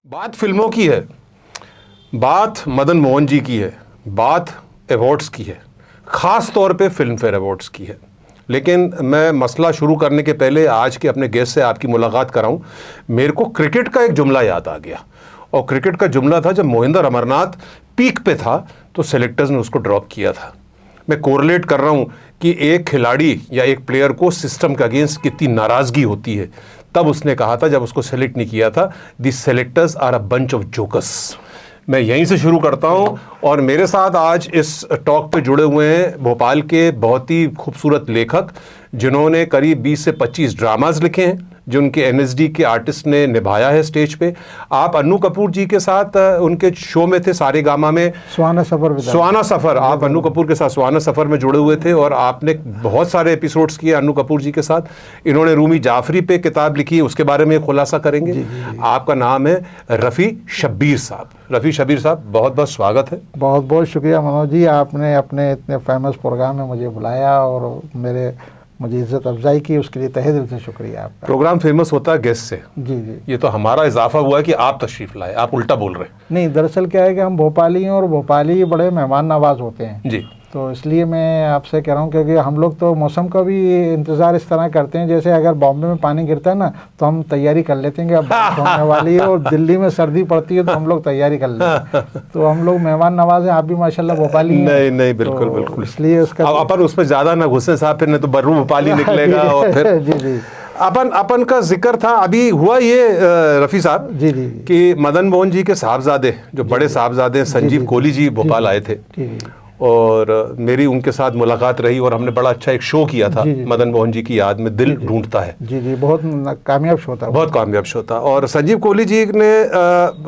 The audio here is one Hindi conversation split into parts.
बात फिल्मों की है, बात मदन मोहन जी की है, बात अवार्ड्स की है, ख़ास तौर पे फिल्म फेयर अवार्ड्स की है। लेकिन मैं मसला शुरू करने के पहले आज के अपने गेस्ट से आपकी मुलाकात कराऊं। मेरे को क्रिकेट का एक जुमला याद आ गया, और क्रिकेट का जुमला था जब मोहिंदर अमरनाथ पीक पे था तो सेलेक्टर्स ने उसको ड्रॉप किया था। मैं कोरिलेट कर रहा हूं कि एक खिलाड़ी या एक प्लेयर को सिस्टम के अगेंस्ट कितनी नाराज़गी होती है। तब उसने कहा था जब उसको सेलेक्ट नहीं किया था, the selectors are a bunch of jokers. मैं यहीं से शुरू करता हूं, और मेरे साथ आज इस टॉक पे जुड़े हुए हैं भोपाल के बहुत ही खूबसूरत लेखक जिन्होंने करीब 20 से 25 ड्रामाज लिखे हैं जो उनके एनएसडी के आर्टिस्ट ने निभाया है स्टेज पे। आप अन्नू कपूर जी के साथ उनके शो में थे सारेगामा में, सुहाना सफ़र। आप अन्नू कपूर के साथ सुहाना सफ़र में जुड़े हुए थे और आपने बहुत सारे एपिसोड्स किए अन्नू कपूर जी के साथ। इन्होंने रूमी जाफरी पे किताब लिखी है, उसके बारे में खुलासा करेंगे। जी। आपका नाम है रफ़ी शब्बीर साहब। रफ़ी शब्बीर साहब, बहुत बहुत स्वागत है। बहुत बहुत शुक्रिया मनोज जी, आपने अपने इतने फेमस प्रोग्राम में मुझे बुलाया और मुझे इज्जत अफजाई की, उसके लिए तहे दिल से शुक्रिया आपका। प्रोग्राम फेमस होता है गेस्ट से। जी जी, ये तो हमारा इजाफा हुआ है कि आप तशरीफ लाए, आप उल्टा बोल रहे हैं। नहीं, दरअसल क्या है कि हम भोपाली हैं और भोपाली बड़े मेहमान नवाज होते हैं जी, तो इसलिए मैं आपसे कह रहा हूँ, क्योंकि हम लोग तो मौसम का भी इंतज़ार इस तरह करते हैं जैसे अगर बॉम्बे में पानी गिरता है ना तो हम तैयारी कर लेते हैं कि अब बारिश होने वाली है, और दिल्ली में सर्दी पड़ती है तो हम लोग तैयारी कर लेते हैं। तो हम लोग मेहमान नवाज हैं, आप भी माशाल्लाह भोपाली हैं। नहीं नहीं, बिल्कुल तो बिल्कुल, इसलिए उसका अपन उस पर ज़्यादा ना घुसे साहब, फिर नहीं तो बर्रू भोपाली निकलेगा। और फिर जी जी, अपन का जिक्र था अभी हुआ ये रफ़ी साहब जी जी, कि मदन मोहन जी के साहबजादे, जो बड़े साहबजादे संजीव कोहली जी भोपाल आए थे, और मेरी उनके साथ मुलाकात रही और हमने बड़ा अच्छा एक शो किया था मदन मोहन जी की याद में, दिल ढूंढता है। जी जी, बहुत कामयाब शो था, बहुत कामयाब शो था। और संजीव कोहली जी ने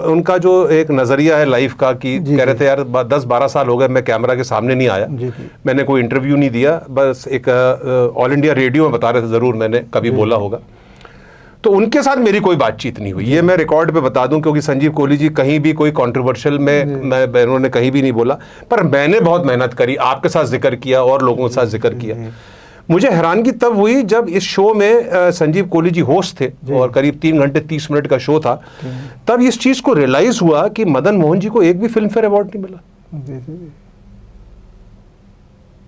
उनका जो एक नज़रिया है लाइफ का कि कह रहे थे यार 10-12 साल हो गए मैं कैमरा के सामने नहीं आया, मैंने कोई इंटरव्यू नहीं दिया, बस एक ऑल इंडिया रेडियो में बता रहे थे, ज़रूर मैंने कभी बोला होगा। तो उनके साथ मेरी कोई बातचीत नहीं हुई, ये मैं रिकॉर्ड पे बता दूं, क्योंकि संजीव कोहली जी कहीं भी कोई कंट्रोवर्शियल में उन्होंने कहीं भी नहीं बोला, पर मैंने बहुत मेहनत करी, आपके साथ जिक्र किया और लोगों के साथ जिक्र किया। मुझे हैरानगी तब हुई जब इस शो में संजीव कोहली जी होस्ट थे और करीब 3 घंटे 30 मिनट का शो था, तब इस चीज़ को रियलाइज़ हुआ कि मदन मोहन जी को एक भी फिल्म फेयर अवार्ड नहीं मिला।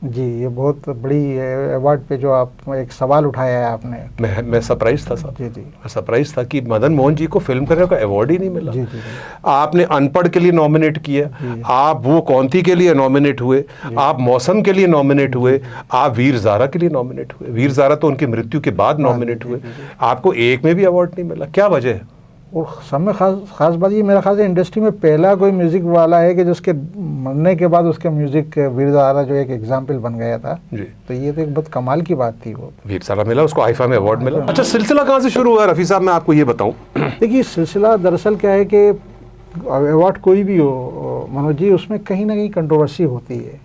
जी, ये बहुत बड़ी अवार्ड पे जो आप एक सवाल उठाया है आपने, मैं सरप्राइज था साहब। जी जी, मैं सरप्राइज था कि मदन मोहन जी को फिल्म फेयर का अवार्ड ही नहीं मिला। जी जी, आपने अनपढ़ के लिए नॉमिनेट किया, आप वो कौंती के लिए नॉमिनेट हुए, आप मौसम के लिए नॉमिनेट हुए, आप वीर ज़ारा के लिए नॉमिनेट हुए। वीर ज़ारा तो उनकी मृत्यु के बाद नॉमिनेट हुए, आपको एक में भी अवार्ड नहीं मिला, क्या वजह है? और सब में खास बात ये मेरा ख्याल से इंडस्ट्री में पहला कोई म्यूज़िक वाला है कि जिसके मरने के बाद उसका म्यूज़िक वीर ज़ारा जो एक एग्जाम्पल बन गया था जी। तो ये तो एक बहुत कमाल की बात थी। वो वीर ज़ारा मिला, उसको आईफा में अवार्ड मिला। अच्छा, सिलसिला कहाँ से शुरू हुआ रफ़ी साहब, मैं आपको ये बताऊँ। देखिए, सिलसिला दरअसल क्या है कि अवार्ड कोई भी हो मनोज जी, उसमें कहीं ना कहीं कंट्रोवर्सी होती है।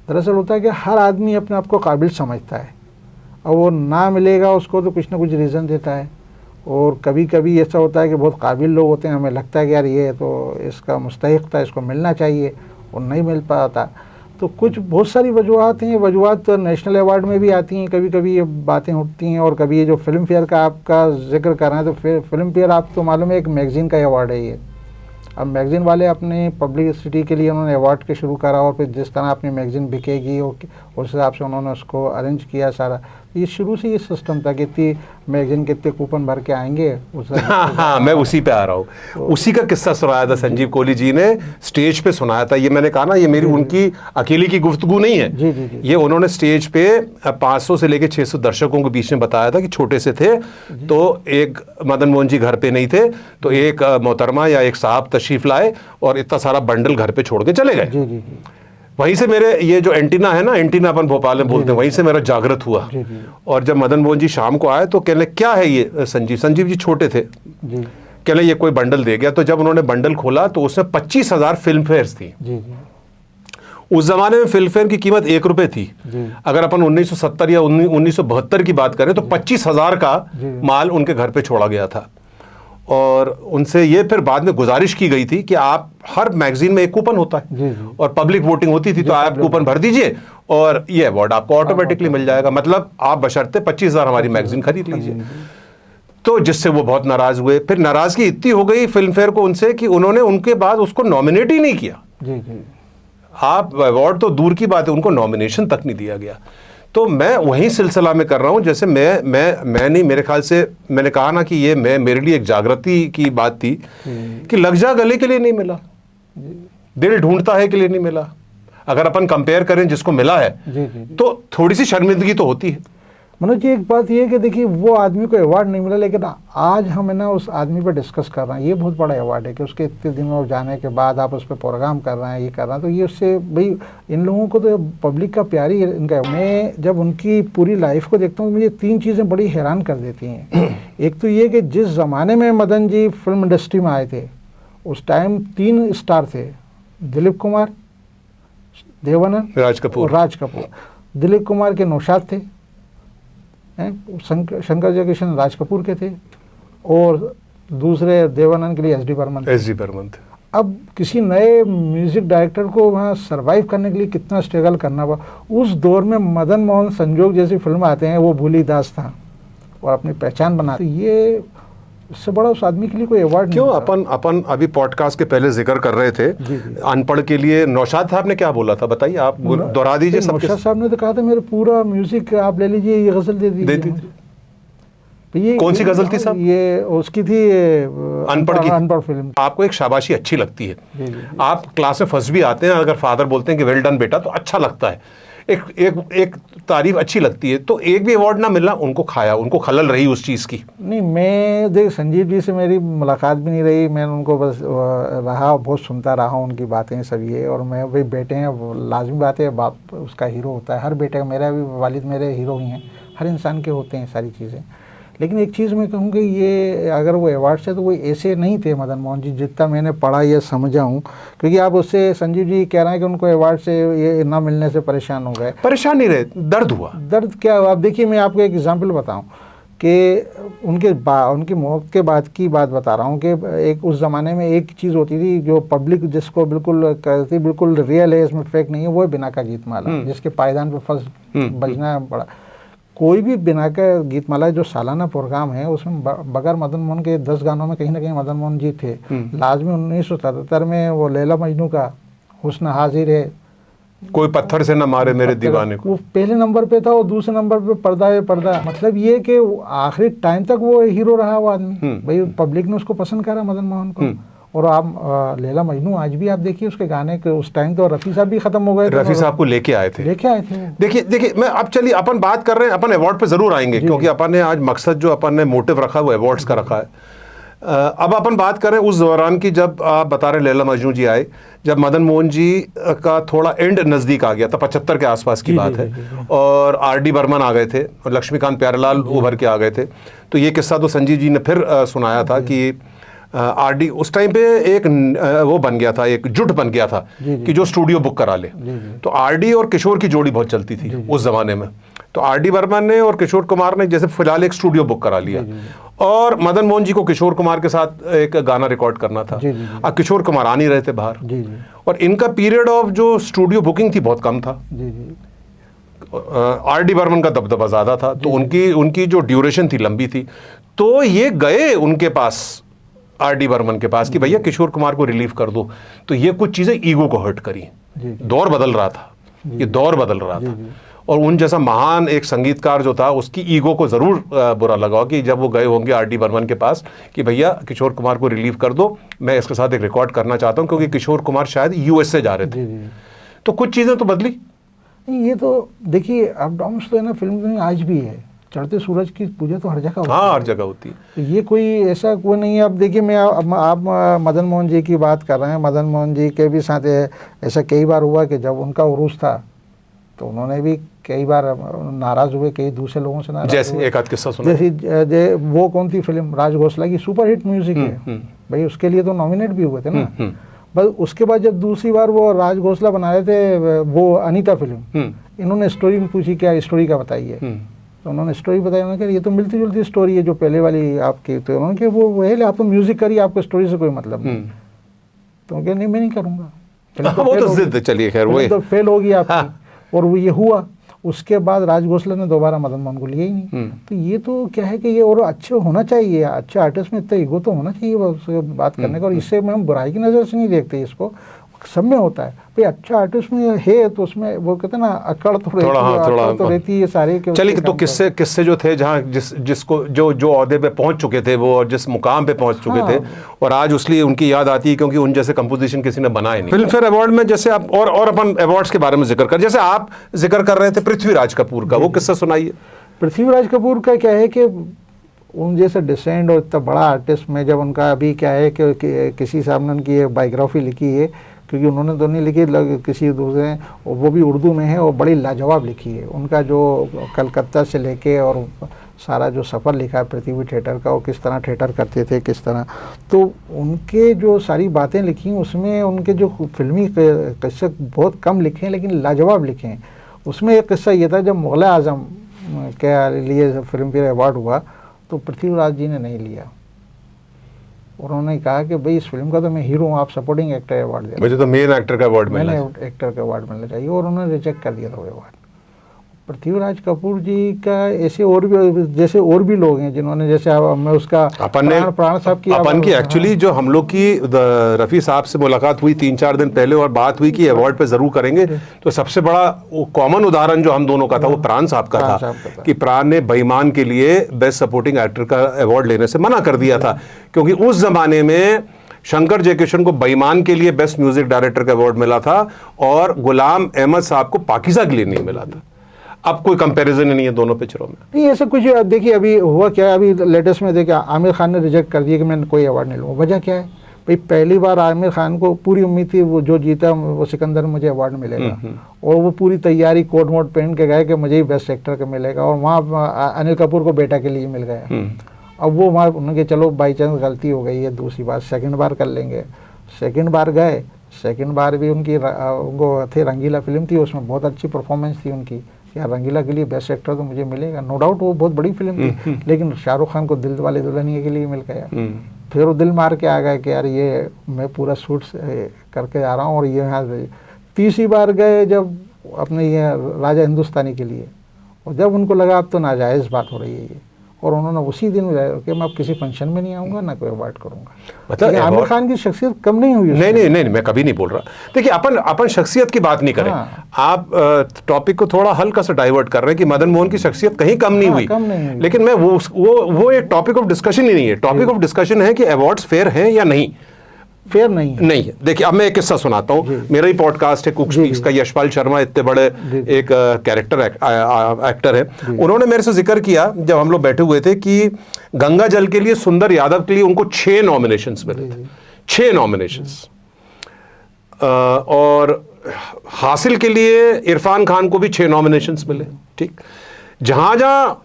दरअसल होता है कि हर आदमी अपने आप को काबिल समझता है, और वो ना मिलेगा उसको तो कुछ ना कुछ रीज़न देता है। और कभी कभी ऐसा होता है कि बहुत काबिल लोग होते हैं, हमें लगता है कि यार ये तो इसका मुस्तहिक था, इसको मिलना चाहिए, और नहीं मिल पाता। तो कुछ बहुत सारी वजूहत हैं, वजूहत तो नेशनल अवार्ड में भी आती हैं, कभी कभी ये बातें उठती हैं। और कभी ये जो फिल्म फेयर का आपका जिक्र कर रहे हैं, तो फिल्म फेयर आपको मालूम है एक मैगज़ीन का अवार्ड है ये। अब मैगज़ीन वाले अपने पब्लिसिटी के लिए उन्होंने अवार्ड के शुरू करा, और फिर जिस तरह अपनी मैगज़ीन बिकेगी उस हिसाब से उन्होंने उसको अरेंज किया सारा। ये शुरू से ये सिस्टम था कि इतनी मैगज़ीन के इतने कूपन भर के आएंगे। हाँ, मैं उसी पे आ रहा हूँ। तो उसी का किस्सा सुनाया था संजीव कोहली जी ने, स्टेज पे सुनाया था। ये मैंने कहा ना, ये मेरी उनकी अकेली की गुफ्तगू नहीं है। जी जी जी, ये उन्होंने स्टेज पे 500 से लेके 600 दर्शकों के बीच में बताया था कि छोटे से थे तो एक मदन मोहन जी घर पे नहीं थे, तो एक मोहतरमा या एक साहब तशरीफ लाए और इतना सारा बंडल घर पे छोड़ के चले गए। वहीं से मेरे ये जो एंटीना है ना, एंटीना अपन भोपाल में बोलते हैं, वहीं से मेरा जागृत हुआ। और जब मदन मोहन जी शाम को आए तो कहने क्या है ये, संजीव जी छोटे थे, कहने ये कोई बंडल दे गया। तो जब उन्होंने बंडल खोला तो उसमें 25,000 फिल्म फेयर्स थी। उस जमाने में फिल्म फेयर की कीमत 1 रुपये थी। अगर अपन 1970 या 1972 की बात करें तो 25,000 का माल उनके घर पे छोड़ा गया था। और उनसे ये फिर बाद में गुजारिश की गई थी कि आप हर मैगजीन में एक कूपन होता है और पब्लिक वोटिंग होती थी, तो आप कूपन भर दीजिए और ये अवार्ड आपको ऑटोमेटिकली मिल जाएगा। मतलब आप बशर्ते 25,000 हमारी मैगजीन खरीद लीजिए। तो जिससे वो बहुत नाराज हुए। फिर नाराजगी इतनी हो गई फिल्म फेयर को उनसे कि उन्होंने उनके बाद उसको नॉमिनेट ही नहीं किया। जी जी। आप अवार्ड तो दूर की बात है, उनको नॉमिनेशन तक नहीं दिया गया। तो मैं वही सिलसिला में कर रहा हूं, जैसे मैं नहीं, मेरे ख्याल से मैंने कहा ना कि ये मेरे लिए एक जागृति की बात थी कि लग जा गले के लिए नहीं मिला, दिल ढूंढता है के लिए नहीं मिला। अगर अपन कंपेयर करें जिसको मिला है जी जी। तो थोड़ी सी शर्मिंदगी तो होती है। मनोज जी, एक बात ये है कि देखिए वो आदमी को अवार्ड नहीं मिला, लेकिन आज हम है ना उस आदमी पर डिस्कस कर रहे हैं, ये बहुत बड़ा अवार्ड है कि उसके इतने दिनों जाने के बाद आप उस पर प्रोग्राम कर रहे हैं, ये कर रहे हैं, तो ये उससे भाई इन लोगों को तो पब्लिक का प्यार ही इनका। मैं जब उनकी पूरी लाइफ को देखता हूँ मुझे 3 चीज़ें बड़ी हैरान कर देती हैं। एक तो ये कि जिस ज़माने में मदन जी फिल्म इंडस्ट्री में आए थे उस टाइम 3 स्टार थे, दिलीप कुमार, देवानंद, राज कपूर। राज कपूर। दिलीप कुमार के नौशाद थे, शंकर जयकिशन राज कपूर के थे, और दूसरे देवानंद के लिए एस डी बर्मन थे। अब किसी नए म्यूजिक डायरेक्टर को वहाँ सरवाइव करने के लिए कितना स्ट्रगल करना पड़ा। उस दौर में मदन मोहन संजोग जैसी फिल्म आते हैं, वो भूली दास था और अपनी पहचान बनाते, ये इससे बड़ा उस आदमी के लिए कोई अवार्ड नहीं। क्यों अपन अभी पॉडकास्ट के पहले जिक्र कर रहे थे अनपढ़ के लिए नौशाद साहब ने क्या बोला था, बताइए, आप दोहरा दीजिए। नौशाद साहब ने तो कहा था मेरे पूरा म्यूजिक आप ले लीजिए, ये गजल दे दीजिए। ये कौन सी गजल थी साहब? ये उसकी थी अनपढ़ फिल्म। आपको एक शाबाशी अच्छी लगती है, आप क्लास में फर्स्ट भी आते हैं, अगर फादर बोलते हैं कि वेल डन बेटा, तो अच्छा लगता है, एक तारीफ अच्छी लगती है। तो एक भी अवार्ड ना मिलना उनको खाया, उनको खलल रही उस चीज़ की। नहीं, मैं देख संजीव जी से मेरी मुलाकात भी नहीं रही, मैंने उनको बस रहा, बहुत सुनता रहा उनकी बातें सब ये, और मैं भाई बेटे हैं, लाजमी बात है, बाप उसका हीरो होता है, हर बेटे का, मेरा भी वालिद मेरे हीरो ही हैं, हर इंसान के होते हैं सारी चीज़ें। लेकिन एक चीज़ मैं कहूँगी, ये अगर वो अवार्ड से तो वो ऐसे नहीं थे मदन मोहन जी, जितना मैंने पढ़ा या समझा हूँ, क्योंकि आप उससे संजीव जी कह रहे हैं कि उनको अवार्ड से ये ना मिलने से परेशान हो गए। परेशान नहीं रहे, दर्द हुआ। दर्द क्या हुआ? आप देखिए, मैं आपको एक एग्जांपल बताऊं कि उनकी मौत के बाद की बात बता रहा हूँ कि एक उस ज़माने में एक चीज़ होती थी जो पब्लिक जिसको बिल्कुल कहती बिल्कुल रियल है, इसमें फेक नहीं है, वो है बिना का गीतमाला, जिसके पायदान पर फंस बजना पड़ा। कोई भी बिना का गीतमाला जो सालाना प्रोग्राम है, उसमें बगैर मदन मोहन के 10 गानों में कहीं ना कहीं मदन मोहन जी थे। लाजमी 1977 में वो लैला मजनू का हुस्न हाजिर है, कोई पत्थर से न मारे मेरे दीवाने को, वो पहले नंबर पे था, और दूसरे नंबर पे पर्दा है पर्दा। मतलब ये कि आखिरी टाइम तक वो हीरो रहा वो आदमी, भाई पब्लिक ने उसको पसंद करा मदन मोहन को। और आप लैला मजनू आज भी आप देखिए उसके गाने के, उस टाइम तो रफ़ी साहब भी खत्म हो गए थे, रफ़ी साहब को लेके आए थे। देखिए मैं अब चलिए अपन बात कर रहे हैं, अपन अवार्ड पे जरूर आएंगे, क्योंकि अपन ने आज मकसद जो अपन ने मोटिव रखा है वो अवार्ड्स का रखा है। अब अपन बात करें उस दौरान की, जब आप बता रहे लैला मजनू जी आए, जब मदन मोहन जी का थोड़ा एंड नज़दीक आ गया था, 75 के आसपास की बात है, और आर.डी. बर्मन आ गए थे और लक्ष्मीकांत प्यारेलाल उभर के आ गए थे। तो ये किस्सा तो संजीव जी ने फिर सुनाया था कि आर.डी. उस टाइम पे एक वो बन गया था, एक जुट बन गया था कि जो स्टूडियो बुक करा ले। तो आर.डी. और किशोर की जोड़ी बहुत चलती थी उस जमाने में। तो आर.डी. बर्मन ने और किशोर कुमार ने जैसे फिलहाल एक स्टूडियो बुक करा लिया, और मदन मोहन जी को किशोर कुमार के साथ एक गाना रिकॉर्ड करना था। अब किशोर कुमार आ नहीं रहे थे बाहर, और इनका पीरियड ऑफ जो स्टूडियो बुकिंग थी बहुत कम था। आर.डी. बर्मन का दबदबा ज़्यादा था, तो उनकी जो ड्यूरेशन थी लंबी थी। तो ये गए उनके पास, आर.डी. बर्मन के पास, कि भैया किशोर कुमार को रिलीव कर दो। तो ये कुछ चीज़ें ईगो को हर्ट करी। दौर बदल रहा था, ये दौर बदल रहा था, और उन जैसा महान एक संगीतकार जो था उसकी ईगो को ज़रूर बुरा लगा कि जब वो गए होंगे आर.डी. बर्मन के पास कि भैया किशोर कुमार को रिलीव कर दो, मैं इसके साथ एक रिकॉर्ड करना चाहता हूँ, क्योंकि किशोर कुमार शायद यूएस से जा रहे थे। तो कुछ चीज़ें तो बदली। नहीं, ये तो देखिए अप डाउन्स तो है ना, फिल्म में आज भी है। चढ़ते सूरज की पूजा तो हर जगह होती है। हाँ, हर जगह होती है। तो ये कोई ऐसा कोई नहीं है। अब देखिए, मैं आप मदन मोहन जी की बात कर रहे हैं, मदन मोहन जी के भी साथ ऐसा कई बार हुआ कि जब उनका उरूस था तो उन्होंने भी कई बार नाराज़ हुए, कई दूसरे लोगों से नाराज़ जैसे हुए। एक आध किस्सा सुना, जैसे वो कौन थी फिल्म, राज घोसला की सुपरहिट म्यूजिक है भाई, उसके लिए तो नॉमिनेट भी हुए थे ना। बस उसके बाद जब दूसरी बार वो राज घोसला बना रहे थे वो अनीता फिल्म, इन्होंने स्टोरी में पूछी क्या स्टोरी का बताइए, तो उन्होंने स्टोरी बताई। उन्होंने कहा ये तो मिलती जुलती स्टोरी है जो पहले वाली आपकी। तो उन्होंने कहा वो वही, आप तो म्यूजिक करिए, आपको स्टोरी से कोई मतलब नहीं। तो क्या नहीं, मैं नहीं करूँगा। वो तो जिद, चलिए खैर, वो तो फेल होगी आपकी। और वो ये हुआ, उसके बाद राज घोसला ने दोबारा मदन मोहन को लिया ही नहीं। तो ये तो क्या है कि ये और अच्छे होना चाहिए, अच्छे आर्टिस्ट में इतना ईगो तो होना चाहिए उससे बात करने का, और इससे हम बुराई की नज़र से नहीं देखते इसको, सब में होता है भाई, अच्छा आर्टिस्ट में है तो उसमें वो कहते हैं ना अकड़ तो रहती है सारे के। चलिए, तो किस्से जो थे जहाँ जिसको जो ओहदे पे पहुंच चुके थे वो, और जिस मुकाम पे पहुंच चुके थे, और आज उसलिए उनकी याद आती है क्योंकि उन जैसे कंपोजिशन किसी ने बनाया नहीं। फिल्म फेयर अवार्ड में जैसे आप और अपन अवार्ड्स के बारे में जिक्र कर, जैसे आप जिक्र कर रहे थे पृथ्वीराज कपूर का, वो किस्सा सुनाइए। पृथ्वीराज कपूर का क्या है कि उन जैसे डिसेंट और इतना बड़ा आर्टिस्ट में जब उनका अभी क्या है कि किसी साहब ने उनकी बायोग्राफी लिखी है, क्योंकि उन्होंने तो नहीं लिखी, किसी दूसरे, वो भी उर्दू में है और बड़ी लाजवाब लिखी है। उनका जो कलकत्ता से लेके और सारा जो सफ़र लिखा है पृथ्वी थिएटर का, और किस तरह थिएटर करते थे किस तरह, तो उनके जो सारी बातें लिखी उसमें उनके जो फिल्मी किस्से बहुत कम लिखे हैं लेकिन लाजवाब लिखे हैं। उसमें एक किस्सा ये था, जब मुग़ल आज़म के लिए फिल्म फेयर अवार्ड हुआ तो पृथ्वीराज जी ने नहीं लिया। उन्होंने कहा कि भाई इस फिल्म का तो मैं हीरो हूँ, आप सपोर्टिंग एक्टर अवार्ड दे, मुझे तो मेन एक्टर का अवार्ड मिलना चाहिए, एक्टर का अवार्ड मिलना चाहिए, और उन्होंने रिजेक्ट कर दिया था वो अवार्ड। पृथ्वीराज कपूर जी का ऐसे और भी, जैसे और भी लोग हैं जिन्होंने, जैसे मैं उसका प्राण साहब की, अपन की एक्चुअली जो हम लोग की रफ़ी साहब से मुलाकात हुई 3-4 दिन पहले और बात हुई कि अवार्ड पे ज़रूर करेंगे, तो सबसे बड़ा कॉमन उदाहरण जो हम दोनों का था वो प्राण साहब का था कि प्राण ने बेईमान के लिए बेस्ट सपोर्टिंग एक्टर का अवार्ड लेने से मना कर दिया था, क्योंकि उस जमाने में शंकर जयकिशन को बेईमान के लिए बेस्ट म्यूजिक डायरेक्टर का अवार्ड मिला था और गुलाम अहमद साहब को पाकीज़ा के लिए नहीं मिला था। अब कोई कंपैरिजन नहीं है दोनों पिक्चरों में। नहीं ऐसा कुछ, देखिए अभी हुआ क्या, अभी लेटेस्ट में देखिए आमिर खान ने रिजेक्ट कर दिया कि मैं कोई अवार्ड नहीं लूँगा। वजह क्या है भाई, पहली बार आमिर खान को पूरी उम्मीद थी वो जो जीता वो सिकंदर मुझे अवार्ड मिलेगा, और वो पूरी तैयारी कोट मोट पहन के गए कि मुझे ही बेस्ट एक्टर का मिलेगा, और वहाँ अनिल कपूर को बेटा के लिए मिल गया। अब वो वहाँ उन्होंने चलो बाई चांस गलती हो गई है, दूसरी बार सेकंड बार कर लेंगे। सेकंड बार गए, सेकंड बार भी उनको थे रंगीला फिल्म थी, उसमें बहुत अच्छी परफॉर्मेंस थी उनकी, यार रंगीला के लिए बेस्ट एक्टर तो मुझे मिलेगा, नो डाउट वो बहुत बड़ी फिल्म थी, लेकिन शाहरुख खान को दिल वाले दुल्हनिया के लिए मिल गया। फिर वो दिल मार के आ गए कि यार ये मैं पूरा शूट करके आ रहा हूँ, और ये यहाँ तीसरी बार गए जब अपने ये राजा हिंदुस्तानी के लिए, और जब उनको लगा अब तो नाजायज़ बात हो रही है ये, और उन्होंने उसी दिन कि मैं अब किसी फंक्शन में नहीं आऊँगा ना कोई अवार्ड करूँगा। मतलब आमिर खान की शख्सियत कम नहीं हुई। नहीं, मैं कभी नहीं बोल रहा। देखिए अपन शख्सियत की बात नहीं करें, आप टॉपिक को थोड़ा हल्का सा डाइवर्ट कर रहे हैं कि मदन मोहन की शख्सियत कहीं कम नहीं हुई, लेकिन मैं वो एक टॉपिक ऑफ डिस्कशन ही नहीं है। टॉपिक ऑफ डिस्कशन है कि अवार्ड्स फेयर हैं या नहीं, फेयर नहीं है। देखिए अब मैं एक किस्सा सुनाता हूँ, मेरा ही पॉडकास्ट है कुक स्पीक्स का, यशपाल शर्मा इतने बड़े एक कैरेक्टर एक्टर है, उन्होंने मेरे से जिक्र किया जब हम लोग बैठे हुए थे कि गंगा जल के लिए सुंदर यादव के लिए उनको 6 नॉमिनेशंस मिले थे, 6 नॉमिनेशंस, और हासिल के लिए इरफान खान को भी 6 नॉमिनेशंस मिले। ठीक, जहां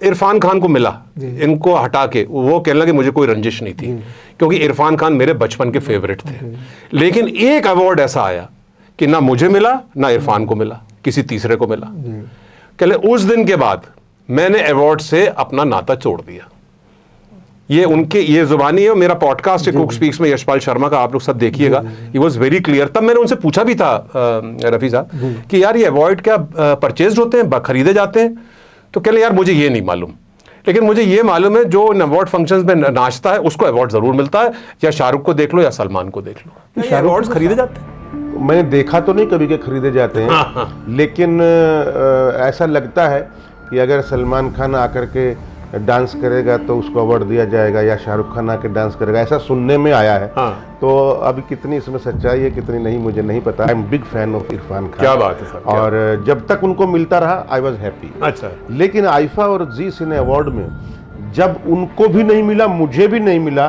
इरफान खान को मिला इनको हटा के, वो कहने लगे मुझे कोई रंजिश नहीं थी क्योंकि इरफान खान मेरे बचपन के फेवरेट थे, लेकिन एक अवार्ड ऐसा आया कि ना मुझे मिला ना इरफान को मिला, किसी तीसरे को मिला। कहले उस दिन के बाद मैंने अवार्ड से अपना नाता छोड़ दिया। ये उनके ये जुबानी है, मेरा पॉडकास्ट है कुक स्पीक्स में यशपाल शर्मा का, आप लोग सब देखिएगा, ही वाज वेरी क्लियर। तब मैंने उनसे पूछा भी था रफ़ी साहब कि यार ये अवार्ड क्या परचेज होते हैं, खरीदे जाते हैं? तो कह ले यार मुझे ये नहीं मालूम, लेकिन मुझे ये मालूम है जो अवार्ड फंक्शंस में नाचता है उसको अवार्ड जरूर मिलता है, या शाहरुख को देख लो या सलमान को देख लो, ये अवार्ड्स खरीदे जाते हैं। मैंने देखा तो नहीं कभी के खरीदे जाते हैं, लेकिन ऐसा लगता है कि अगर सलमान खान आकर के डांस करेगा तो उसको अवार्ड दिया जाएगा, या शाहरुख खान आकर डांस करेगा, ऐसा सुनने में आया है। तो अभी कितनी इसमें सच्चाई है कितनी नहीं मुझे नहीं पता। I am big fan of Irfan Khan. क्या बात है सर। और जब तक उनको मिलता रहा आई वॉज हैप्पी। अच्छा, लेकिन आईफा और जी सिने अवार्ड में जब उनको भी नहीं मिला, मुझे भी नहीं मिला,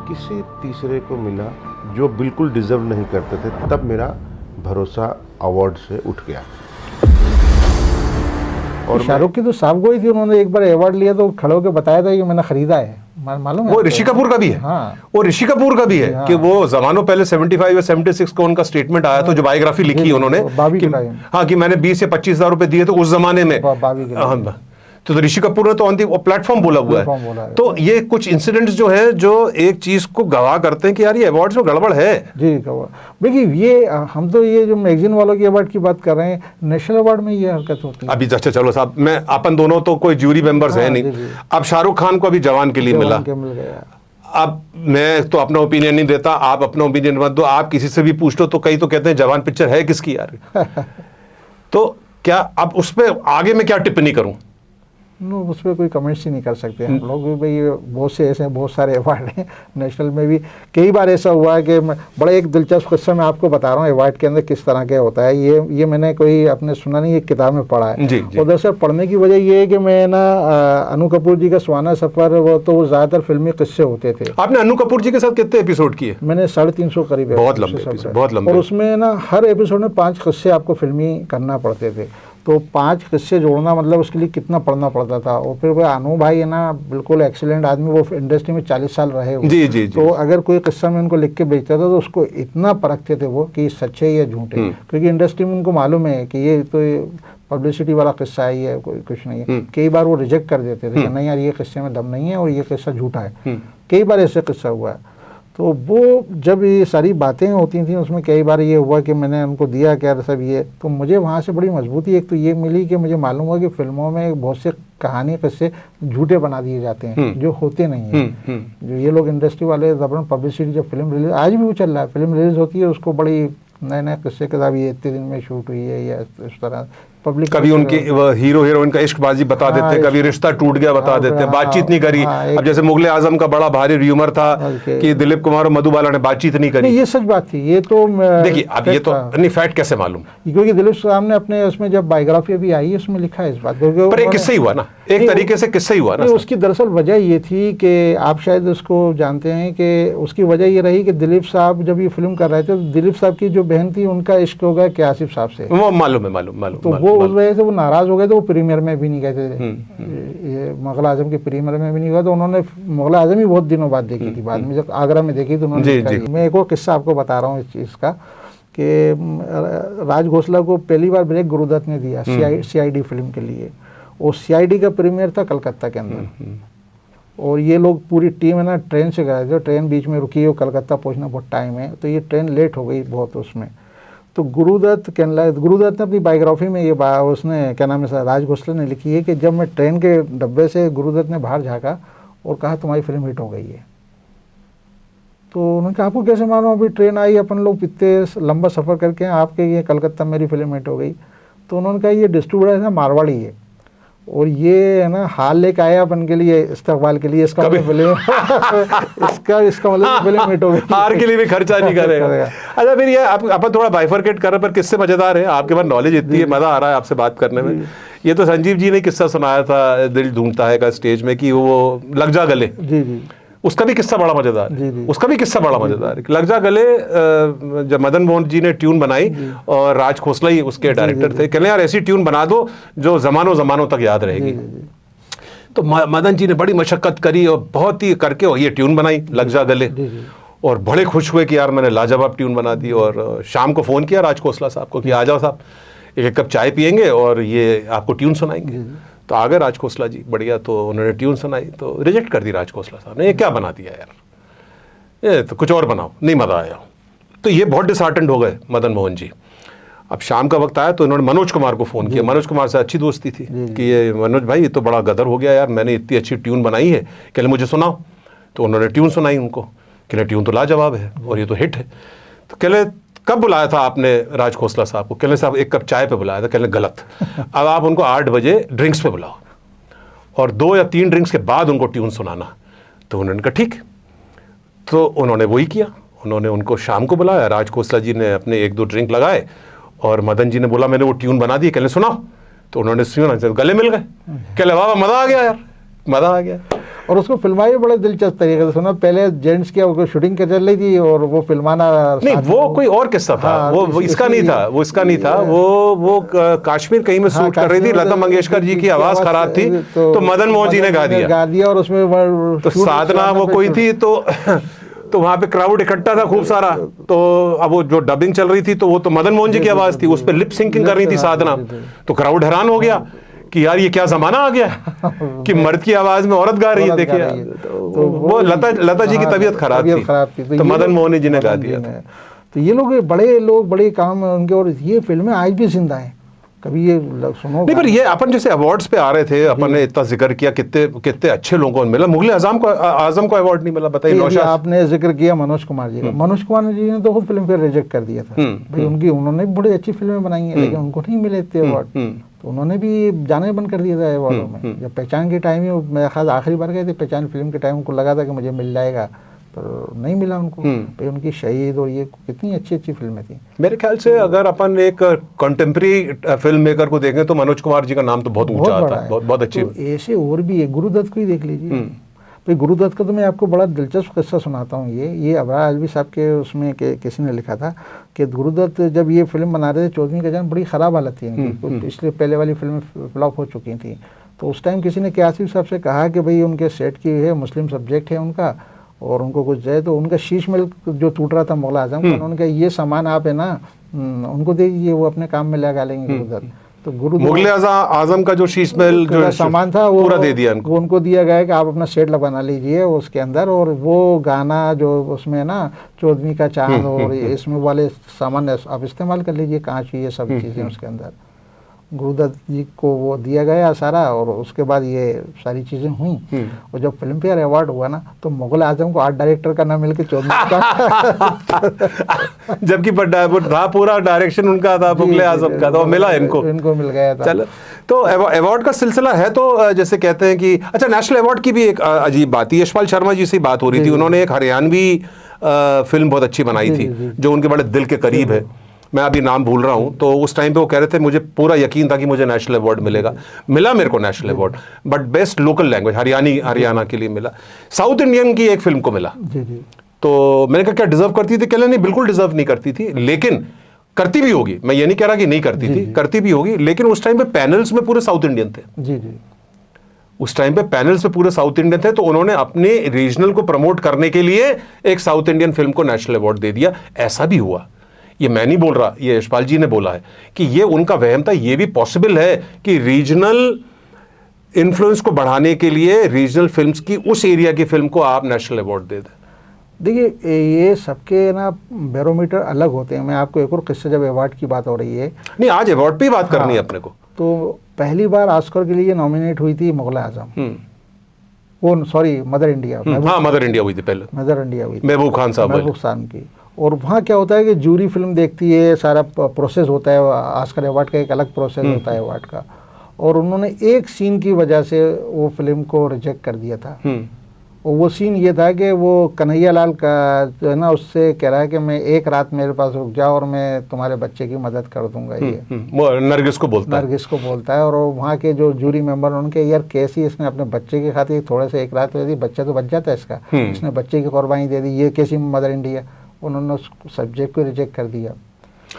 किसी तीसरे को मिला जो बिल्कुल डिजर्व नहीं करते थे, तब मेरा भरोसा अवार्ड से उठ गया। और शाहरुख की तो साफ गोई थी, उन्होंने एक बार अवार्ड लिया तो खड़े होकर बताया था कि मैंने खरीदा है, मालूम है? वो ऋषि कपूर का भी है। वो ऋषि कपूर का भी है कि वो जमानों पहले 75 या 76 को उनका स्टेटमेंट आया था, जो बायोग्राफी लिखी उन्होंने कि मैंने 20 या 25 हज़ार रुपए दिए थे उस जमाने में। तो ऋषि कपूर ने तो ऑन दी प्लेटफॉर्म बोला हुआ Platform बोला है। है। तो ये कुछ इंसिडेंट्स जो है जो एक चीज को गवाह करते हैं कि यार ये अवार्ड्स में गड़बड़ है। जी देखिए ये हम तो ये जो मैगजीन वालों की अवार्ड की बात कर रहे हैं, नेशनल अवार्ड में ये हरकत होती है। अभी अच्छा चलो साहब, मैं अपन दोनों तो कोई ज्यूरी मेंबर्स हाँ, है नहीं। जी, जी। अब शाहरुख खान को अभी जवान के लिए मिला। जवान के मिल गया। अब मैं तो अपना ओपिनियन नहीं देता, आप अपना ओपिनियन मत दो। आप किसी से भी पूछ लो तो कई तो कहते हैं जवान पिक्चर है किसकी यार। तो क्या अब उस पर आगे मैं क्या टिप्पणी करूं? नो, उस पर कोई कमेंट्स ही नहीं कर सकते हम लोग भी भाई। बहुत से ऐसे बहुत सारे अवार्ड हैं नेशनल में भी। कई बार ऐसा हुआ है कि बड़ा एक दिलचस्प किस्सा मैं आपको बता रहा हूँ अवार्ड के अंदर किस तरह के होता है। ये मैंने कोई आपने सुना नहीं, एक किताब में पढ़ा है। जी, जी। और दरअसल पढ़ने की वजह ये है कि मैं ना अनु कपूर जी का सुहाना सफ़र, वो तो ज़्यादातर फिल्मी किस्से होते थे। आपने अनु कपूर जी के साथ कितने एपिसोड किए? मैंने 350 करीब बहुत लंबे episode episode, है। बहुत लंबे। और उसमें ना हर एपिसोड में 5 किस्से आपको फिल्मी करना पड़ते थे। तो 5 किस्से जोड़ना मतलब उसके लिए कितना पढ़ना पड़ता था। और फिर वो अनु भाई है ना, बिल्कुल एक्सीलेंट आदमी, वो इंडस्ट्री में 40 साल रहे हुए। जी, जी, जी। तो अगर कोई किस्सा में उनको लिख के बेचता था तो उसको इतना परखते थे वो कि सच्चे या झूठे, क्योंकि इंडस्ट्री में उनको मालूम है कि ये तो पब्लिसिटी वाला किस्सा है, ये कोई कुछ नहीं है। कई बार वो रिजेक्ट कर देते थे कि नहीं यार ये किस्से में दम नहीं है और ये किस्सा झूठा है। कई बार ऐसे किस्सा हुआ है। तो वो जब ये सारी बातें होती थी उसमें कई बार ये हुआ कि मैंने उनको दिया क्या सब ये, तो मुझे वहाँ से बड़ी मजबूती एक तो ये मिली कि मुझे मालूम हुआ कि फिल्मों में बहुत से कहानी किस्से झूठे बना दिए जाते हैं जो होते नहीं हैं। जो ये लोग इंडस्ट्री वाले जबरन पब्लिसिटी, जब फिल्म रिलीज, आज भी वो चल रहा है, फिल्म रिलीज होती है उसको बड़ी नए नए किस्से के साथ ये इतने दिन में शूट हुई है या इस तरह पब्लिक, कभी उनकी हीरो हीरोइन का इश्कबाजी बता देते हैं, कभी रिश्ता टूट गया बता देते हैं, बातचीत नहीं करी। अब जैसे मुगले आजम का बड़ा भारी र्यूमर था कि दिलीप कुमार और मधुबाला ने बातचीत नहीं करी। ये सच बात थी। ये तो देखिए अब ये तो नहीं, फैक्ट कैसे मालूम? क्योंकि दिलीप साहब ने अपने उसमें जब बायोग्राफी अभी आई है उसमें लिखा है इस बात को। पर एक किस्सा ही हुआ ना, एक तरीके से किस्सा ही हुआ ना। उसकी दरअसल वजह ये थी कि आप शायद उसको जानते हैं कि उसकी वजह ये रही कि दिलीप साहब जब ये फिल्म कर रहे थे तो दिलीप साहब की जो बहन थी उनका इश्क हो गया के आसिफ साहब से। वो मालूम है, मालूम। तो वो उस वजह से वो नाराज हो गए थे, वो प्रीमियर में भी नहीं गए थे। ये मुगल आजम के प्रीमियर में भी नहीं गया। तो उन्होंने मुगल आजम ही बहुत दिनों बाद देखी थी, बाद में जब आगरा में देखी तो उन्होंने। मैं एक और किस्सा आपको बता रहा हूँ इस चीज़ का कि राज घोसला को पहली बार ब्रेक गुरुदत्त ने दिया CID फिल्म के लिए। और CID का प्रीमियर था कलकत्ता के अंदर। और ये लोग पूरी टीम है ना ट्रेन से गए थे, ट्रेन बीच में रुकी और कलकत्ता पहुंचना बहुत टाइम है, तो ये ट्रेन लेट हो गई बहुत उसमें। तो गुरुदत्त ने अपनी बायोग्राफी में ये उसने क्या नाम है राज घोसला ने लिखी है कि जब मैं ट्रेन के डब्बे से गुरुदत्त ने बाहर झाँका और कहा तुम्हारी फिल्म हिट हो गई है। तो उन्होंने कहा आपको कैसे मालूम, अभी ट्रेन आई, अपन लोग इतने लंबा सफ़र करके आपके ये कलकत्ता मेरी फिल्म हिट हो गई। तो उन्होंने कहा ये डिस्ट्रीब्यूटर है मारवाड़ी है और ये है ना हाल लेके आया अपन के लिए इस्तकबाल के लिए, इसका मतलब फिल्म इसका मतलब फिल्म हिट हो गई, हार के लिए भी खर्चा नहीं करेगा। अच्छा फिर ये अपन थोड़ा बाइफरकेट कर रहे पर किससे मजेदार है, आपके पास नॉलेज इतनी है, मजा आ रहा है आपसे बात करने में। ये तो संजीव जी ने किस्सा सुनाया था दिल ढूंढता है का स्टेज में कि वो लग जा गले। जी उसका भी किस्सा बड़ा मजेदार है। उसका भी किस्सा बड़ा मजेदार है। लग जा गले जब मदन मोहन जी ने ट्यून बनाई और राज खोसला ही उसके डायरेक्टर थे, कहने यार ऐसी ट्यून बना दो जो जमानों तक याद रहेगी। तो मदन जी ने बड़ी मशक्कत करी और बहुत ही करके और ये ट्यून बनाई लग जा गले। और बड़े खुश हुए कि यार मैंने लाजवाब ट्यून बना दी। और शाम को फ़ोन किया राज खोसला साहब को कि आ जाओ साहब, एक कप चाय पियेंगे और ये आपको ट्यून सुनाएंगे। तो आ गए राज खोसला जी, बढ़िया। तो उन्होंने ट्यून सुनाई तो रिजेक्ट कर दी राज खोसला साहब ने, ये क्या बना दिया यार, ये तो कुछ और बनाओ, नहीं मज़ा आया। तो ये बहुत डिसहार्टेंड हो गए मदन मोहन जी। अब शाम का वक्त आया तो इन्होंने मनोज कुमार को फ़ोन किया। मनोज कुमार से अच्छी दोस्ती थी कि ये मनोज भाई ये तो बड़ा गदर हो गया यार, मैंने इतनी अच्छी ट्यून बनाई है, कहले मुझे सुनाओ। तो उन्होंने ट्यून सुनाई उनको, कहले ट्यून तो लाजवाब है और ये तो हिट है। तो कहले कब बुलाया था आपने राज खोसला साहब को? कहले साहब एक कप चाय पे बुलाया था। कहले गलत, अब आप उनको 8 बजे ड्रिंक्स पे बुलाओ और 2 या 3 ड्रिंक्स के बाद उनको ट्यून सुनाना। तो उन्होंने कहा ठीक। तो उन्होंने वही किया, उन्होंने उनको शाम को बुलाया। राज खोसला जी ने अपने 1-2 ड्रिंक लगाए और मदन जी ने बोला मैंने वो ट्यून बना दी, कहले सुनाओ। तो उन्होंने सुना, गले मिल गए। कहले वाह मज़ा आ गया यार, मज़ा आ गया। और उसको फिल्माई बड़े दिलचस्प तरीके से सुना। पहले जेंट्स की वो शूटिंग कर चल रही थी और वो फिल्माना नहीं, वो कोई और किस्सा था। हाँ, वो इसका नहीं था, वो इसका नहीं था। वो कश्मीर कहीं में शूट कर रही थी, लता मंगेशकर जी की आवाज़ खराब थी तो मदन मोहन जी ने गा दिया और उसमें तो साधना वो कोई थी तो वहाँ पे क्राउड इकट्ठा था खूब सारा। तो अब वो जो डबिंग चल रही थी तो वो तो मदन मोहन जी की आवाज़ थी, उस पर लिप सिंकिंग कर रही थी साधना। तो क्राउड हैरान हो गया, कि यार ये क्या जमाना आ गया है कि मर्द की आवाज में औरत गा रही है। देखिए तो वो लता जी की तबीयत खराब थी तो मदन मोहन जी ने गा दिया। तो ये लोग बड़े काम है उनके, और ये फिल्में आज भी जिंदा हैं। कभी ये सुनो नहीं, पर ये अपन जैसे अवार्ड्स पे आ रहे थे, अपन ने इतना जिक्र किया कितने अच्छे लोगों को मिला, मुगले आजम को अवार्ड नहीं मिला, बताइए। नौशाद आपने जिक्र किया मनोज कुमार जी का, मनोज कुमार जी ने तो खुद फिल्म फेयर रिजेक्ट कर दिया था भाई, उन्होंने भी बड़ी अच्छी फिल्में बनाई हैं लेकिन उनको नहीं मिले थे अवार्ड, तो उन्होंने भी जाने बंद कर दिया था अवार्डों में। जब पहचान के टाइम ही मेरे ख्याल आखिरी बार गए थे पहचान फिल्म के टाइम, उनको लगा था कि मुझे मिल जाएगा, पर नहीं मिला उनको भाई। उनकी शहीद और ये कितनी अच्छी अच्छी फिल्में थी। मेरे ख्याल से अगर अपन एक कंटेम्प्रेरी फिल्म मेकर को देखें तो मनोज कुमार जी का नाम तो बहुत ऊंचा आता है, बहुत अच्छी। तो ऐसे और भी है, गुरुदत्त को ही देख लीजिए भाई। गुरुदत्त का तो मैं आपको बड़ा दिलचस्प किस्सा सुनाता हूँ। ये अबरार आलवी साहब के उसमें किसी ने लिखा था कि गुरुदत्त जब ये फिल्म बना रहे थे चौधरी का जान, बड़ी ख़राब हालत थी इनकी, इसलिए पहले वाली फिल्में फ्लॉप हो चुकी थी। तो उस टाइम किसी ने क्यासिफ साहब से कहा कि भाई उनके सेट की है, मुस्लिम सब्जेक्ट है उनका, और उनको कुछ जाए, तो उनका शीश महल जो टूट रहा था मुगल आजम का, उन्होंने कहा ये सामान आप है ना उनको दे दीजिए, वो अपने काम में लगा लेंगे गुरुदत्त। तो मुगल आजम का जो शीश महल जो सामान था वो पूरा दे दिया उनको दिया गया कि आप अपना सेट बना लीजिए उसके अंदर, और वो गाना जो उसमें ना चौधरी का चांद और इसमें वाले सामान आप इस्तेमाल कर लीजिए, कांच ये सब चीज़ें उसके अंदर। गुरुदत्त जी को वो दिया गया सारा, और उसके बाद ये सारी चीज़ें हुई। और जब फिल्म फेयर अवार्ड हुआ ना तो मुगल आजम को आर्ट डायरेक्टर का नाम मिलकर चौधरी का जबकि था पूरा डायरेक्शन उनका था, मुगल आजम का, तो मिला इनको मिल गया था। चलो, तो अवार्ड का सिलसिला है, तो जैसे कहते हैं कि अच्छा नेशनल अवार्ड की भी एक अजीब बात है। यशपाल शर्मा जी से बात हो रही थी, उन्होंने एक हरियाणवी फिल्म बहुत अच्छी बनाई थी जो उनके बड़े दिल के करीब है, मैं अभी नाम भूल रहा हूँ। तो उस टाइम पे वो कह रहे थे मुझे पूरा यकीन था कि मुझे नेशनल अवार्ड मिलेगा, मिला मेरे को national award, but best local language Haryana के लिए मिला। साउथ इंडियन की एक फिल्म को मिला। तो मैंने कहा क्या डिजर्व करती थी? कहले नहीं, बिल्कुल डिजर्व नहीं करती थी, लेकिन करती भी होगी, मैं ये नहीं कह रहा कि नहीं करती थी, करती भी होगी, लेकिन उस टाइम पे पैनल्स में पूरे साउथ इंडियन थे। उस टाइम पे पैनल्स में पूरे साउथ इंडियन थे, तो उन्होंने अपने रीजनल को प्रमोट करने के लिए एक साउथ इंडियन फिल्म को नेशनल अवार्ड दे दिया। ऐसा भी हुआ, ये मैं नहीं बोल रहा, ये यशपाल जी ने बोला है कि ये उनका वहम था। ये भी पॉसिबल है कि रीजनल इन्फ्लुएंस को बढ़ाने के लिए रीजनल फिल्म्स की उस एरिया की फिल्म को आप नेशनल अवार्ड दे दें। देखिए ये सबके ना बैरोमीटर अलग होते हैं। मैं आपको एक और किस्सा, जब अवार्ड की बात हो रही है, नहीं आज अवार्ड पे ही बात करनी है अपने को, तो पहली बार ऑस्कर के लिए नॉमिनेट हुई थी मुगल आजम, वो सॉरी मदर इंडिया, हाँ मदर इंडिया हुई थी पहले, मदर इंडिया हुई थी महबूब खान साहब, महबूब खान की। और वहाँ क्या होता है कि जूरी फिल्म देखती है, सारा प्रोसेस होता है, ऑस्कर अवार्ड का एक अलग प्रोसेस होता है अवार्ड का, और उन्होंने एक सीन की वजह से वो फिल्म को रिजेक्ट कर दिया था। और वो सीन ये था कि वो कन्हैया लाल का जो है ना, उससे कह रहा है कि मैं एक रात मेरे पास रुक जाओ और मैं तुम्हारे बच्चे की मदद कर दूंगा। ये नरगिस को बोलता है, और वहाँ के जो जूरी मेंबर उनके, यार कैसी इसने अपने बच्चे की खातिर थोड़े से एक रात दे दी, बच्चा तो बच जाता है इसका, इसने बच्चे की कुर्बानी दे दी, ये कैसी मदर इंडिया। उन्होंने उस सब्जेक्ट को रिजेक्ट कर दिया,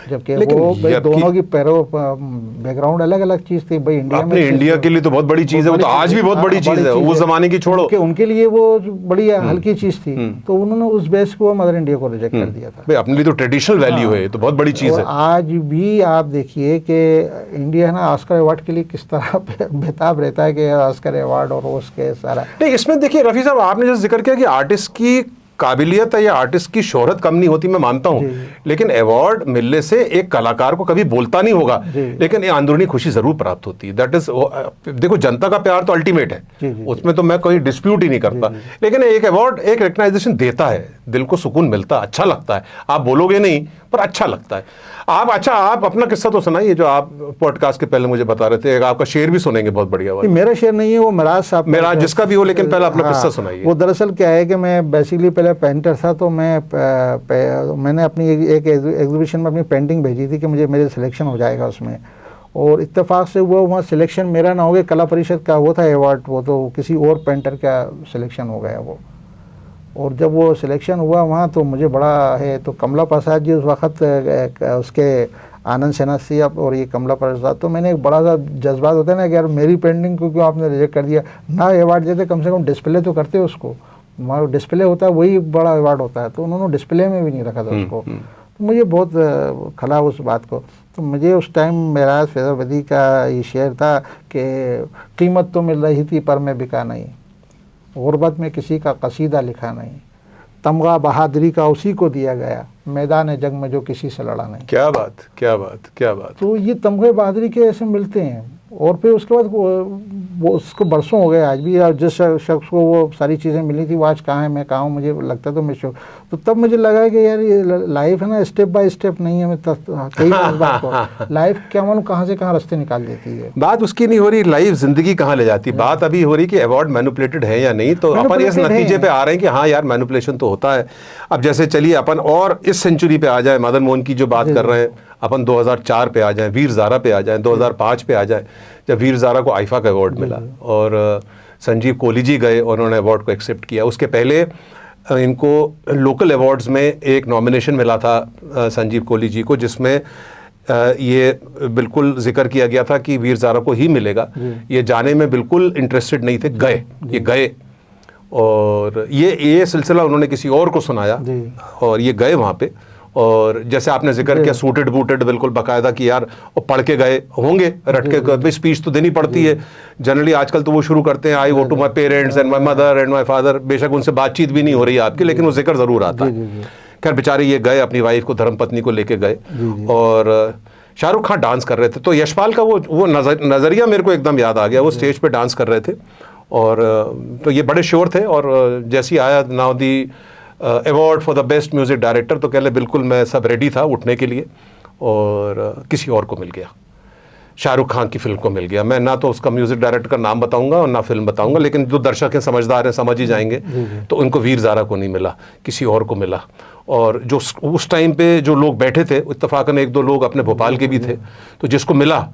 जबकि वो दोनों की बैकग्राउंड अलग अलग चीज थी। भाई इंडिया में इंडिया के लिए तो बहुत बड़ी चीज है, वो तो आज भी बहुत बड़ी चीज है, उस जमाने की छोड़ो, उनके लिए वो बड़ी हल्की चीज थी। तो उन्होंने उस बेस को मदर इंडिया को रिजेक्ट कर दिया था। भाई अपने लिए तो ट्रेडिशनल वैल्यू है, तो बहुत बड़ी चीज है। आज भी आप देखिए कि इंडिया है ना ऑस्कर अवार्ड के लिए किस तरह बेताब रहता है कि ऑस्कर अवार्ड और उसके सारा। नहीं इसमें देखिए रफी साहब, आपने जैसे जिक्र किया कि आर्टिस्ट की काबिलियत है या आर्टिस्ट की शोहरत कम नहीं होती, मैं मानता हूं, लेकिन अवार्ड मिलने से एक कलाकार को कभी बोलता नहीं होगा, लेकिन ये अंदरूनी खुशी जरूर प्राप्त होती है। दैट इज, देखो जनता का प्यार तो अल्टीमेट है, उसमें तो मैं कोई डिस्प्यूट ही नहीं करता, लेकिन एक अवार्ड एक रिकग्नाइजेशन देता है, दिल को सुकून मिलता है, अच्छा लगता है। आप बोलोगे नहीं पर अच्छा लगता है। आप अपना किस्सा तो सुनाइए जो आप पॉडकास्ट के पहले मुझे बता रहे थे, आपका शेर भी सुनेंगे बहुत बढ़िया वाला। मेरा शेर नहीं है, वो मिराज साहब, मेरा जिसका भी हो, लेकिन पहले अपना किस्सा सुनाइए। वो दरअसल क्या है कि मैं बेसिकली पहले पेंटर था, तो मैंने अपनी एक एग्जीबिशन में अपनी पेंटिंग भेजी थी कि मेरे सिलेक्शन हो जाएगा उसमें, और इत्तेफाक से हुआ वहाँ सिलेक्शन मेरा ना हो गया, कला परिषद का वो था अवार्ड, वो तो किसी और पेंटर का सिलेक्शन हो गया वो। और जब वो सिलेक्शन हुआ वहाँ तो मुझे बड़ा है, तो कमला प्रसाद जी उस वक़्त उसके आनंद सेना साहब और ये कमला प्रसाद, तो मैंने एक बड़ा सा जज्बात होता है ना कि यार मेरी पेंटिंग को क्यों आपने रिजेक्ट कर दिया, ना अवार्ड देते कम से कम डिस्प्ले तो करते उसको, वहाँ डिस्प्ले होता है वही बड़ा अवार्ड होता है, तो उन्होंने डिस्प्ले में भी नहीं रखा था उसको। तो मुझे बहुत खला उस बात को। तो मुझे उस टाइम मेराज फैज़ाबादी का ये शेर था कि कीमत तो मिल रही थी पर मैं बिका नहीं, गुर्बत में किसी का कसीदा लिखा नहीं, तमगा बहादुरी का उसी को दिया गया, मैदान जंग में जो किसी से लड़ा नहीं। क्या बात, क्या बात, क्या बात। तो ये तमगे बहादुरी के ऐसे मिलते हैं। और फिर उसके बाद वो उसको बरसों हो गए, आज भी जिस शख्स को वो सारी चीज़ें मिली थी वो आज कहाँ है, मैं कहाँ हूँ, मुझे लगता तो मैं तो तब मुझे लगा कि यार ये लाइफ है ना, स्टेप बाय स्टेप नहीं है। मैं कई बात को लाइफ क्या मालूम कहाँ से कहाँ रास्ते निकाल देती है। बात उसकी नहीं हो रही लाइफ जिंदगी कहाँ ले जाती है, बात अभी हो रही कि अवार्ड मैनिपुलेटेड है या नहीं। तो अपन इस नतीजे पे आ रहे हैं कि हाँ यार मैनिपुलेशन तो होता है। अब जैसे चलिए अपन और इस सेंचुरी पे आ जाए, मदन मोहन की जो बात कर रहे हैं अपन 2004 पे आ जाएं, वीर ज़ारा पे आ जाएं, 2005 पे आ जाएं जब वीर ज़ारा को आईफा का अवार्ड मिला और संजीव कोहली जी गए और उन्होंने अवार्ड को एक्सेप्ट किया। उसके पहले इनको लोकल अवार्ड्स में एक नॉमिनेशन मिला था संजीव कोहली जी को, जिसमें ये बिल्कुल जिक्र किया गया था कि वीर ज़ारा को ही मिलेगा। ये जाने में बिल्कुल इंटरेस्टेड नहीं थे, गए, ये गए और ये सिलसिला उन्होंने किसी और को सुनाया और ये गए वहाँ पे। और जैसे आपने जिक्र किया सूटेड बूटेड बिल्कुल बाकायदा कि यार वो पढ़ के गए होंगे, रट के स्पीच तो देनी पड़ती है जनरली। आजकल तो वो शुरू करते हैं I owe to my parents and my mother and my father, बेशक उनसे बातचीत भी नहीं हो रही है आपकी, लेकिन वो जिक्र ज़रूर आता है। खैर बेचारे ये गए, अपनी वाइफ को, धर्मपत्नी को लेके गए और शाहरुख खान डांस कर रहे थे। तो यशपाल का वो नज़रिया मेरे को एकदम याद आ गया। वो स्टेज पे डांस कर रहे थे और तो ये बड़े श्योर थे और जैसे ही आया now the award for the best music director, तो कह ले बिल्कुल मैं सब रेडी था उठने के लिए और किसी और को मिल गया, शाहरुख खान की फिल्म को मिल गया। मैं ना तो उसका म्यूज़िक डायरेक्टर का नाम बताऊंगा और ना फिल्म बताऊंगा, लेकिन जो दर्शक हैं समझदार हैं समझ ही जाएंगे। तो उनको वीर ज़ारा को नहीं मिला, किसी और को मिला। और जो उस टाइम पे जो लोग बैठे थे, इत्तफाकन एक दो लोग अपने भोपाल के भी थे, तो जिसको मिला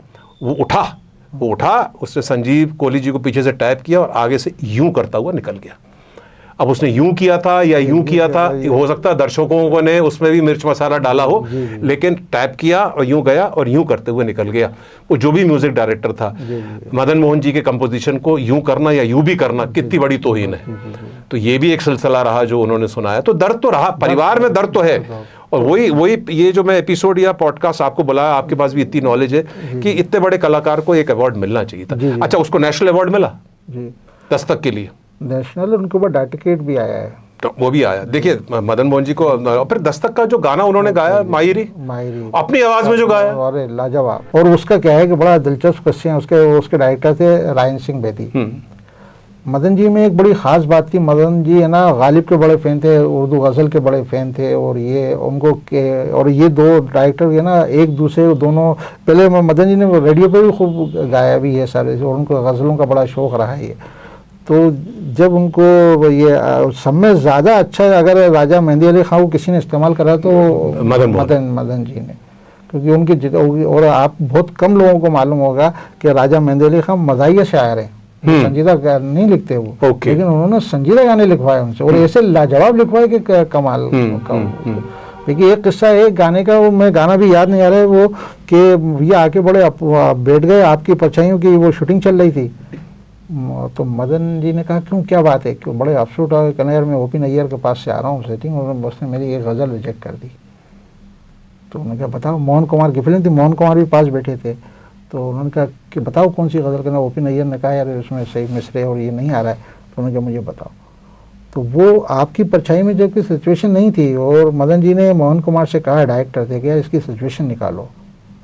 वो उठा, उसने संजीव कोहली जी को पीछे से टैप किया और आगे से यूं करता हुआ निकल गया। अब उसने यूं किया था या यूं किया था, हो सकता है दर्शकों ने उसमें भी मिर्च मसाला डाला हो, लेकिन टैप किया और यूं गया और यूं करते हुए निकल गया। वो जो भी म्यूजिक डायरेक्टर था, मदन मोहन जी के कंपोजिशन को यूं करना या यूं भी करना कितनी बड़ी तौहीन है। तो ये भी एक सिलसिला रहा जो उन्होंने सुनाया। तो दर्द तो रहा, परिवार में दर्द तो है। और वही ये जो मैं एपिसोड या पॉडकास्ट आपको बुलाया, आपके पास भी इतनी नॉलेज है कि इतने बड़े कलाकार को एक अवार्ड मिलना चाहिए था। अच्छा, उसको नेशनल अवार्ड मिला दस्तक के लिए, नेशनल, उनके ऊपर सर्टिफिकेट भी आया है। तो वो भी आया। देखिए मदन मोहन जी को, फिर दस्तक का जो गाना उन्होंने गाया माहिरी अपनी आवाज में जो गाया, अरे लाजवाब। और उसका क्या है कि बड़ा दिलचस्प क्वेश्चन है। उसके डायरेक्टर थे रायन सिंह बेदी। मदन जी में एक बड़ी ख़ास बात थी, मदन जी है ना गालिब के बड़े फ़ैन थे, उर्दू गज़ल के बड़े फ़ैन थे। और ये उनको और ये दो डायरेक्टर है ना एक दूसरे दोनों, पहले मदन जी ने रेडियो पे भी खूब गाया भी है सारे, और उनको गज़लों का बड़ा शौक़ रहा है ये। तो जब उनको ये सब में ज़्यादा अच्छा अगर राजा मेहंदी अली खां को किसी ने इस्तेमाल करा तो मदन जी ने, क्योंकि उनकी, और आप बहुत कम लोगों को मालूम होगा कि राजा मेहंदी अली खां मज़ाहिया शायर हैं, संजीदा नहीं लिखते वो, लेकिन उन्होंने संजीदा गाने लिखवाए उनसे, और ऐसे लाजवाब लिखवाए कि कमाल। देखिए एक किस्सा है गाने का, वो मैं गाना भी याद नहीं आ रहा है, वो कि ये आके बड़े बैठ गए, आपकी परछाइयों की वो शूटिंग चल रही थी। तो मदन जी ने कहा क्यों, क्या बात है, क्यों बड़े अफसोस आ गए, यार मैं ओपी नैयर के पास से आ रहा हूँ सेटिंग, और उसने मेरी एक गज़ल रिजेक्ट कर दी। तो उन्होंने कहा बताओ, मोहन कुमार की फिल्म थी, मोहन कुमार भी पास बैठे थे। तो उन्होंने कहा कि बताओ कौन सी गज़ल करना। ओपी नैयर ने कहा यार उसमें सही मिसरे और ये नहीं आ रहा है। तो उन्होंने कहा मुझे बताओ। तो वो आपकी परछाई में जबकि सिचुएशन नहीं थी, और मदन जी ने मोहन कुमार से कहा, डायरेक्टर थे, कि यार इसकी सिचुएशन निकालो।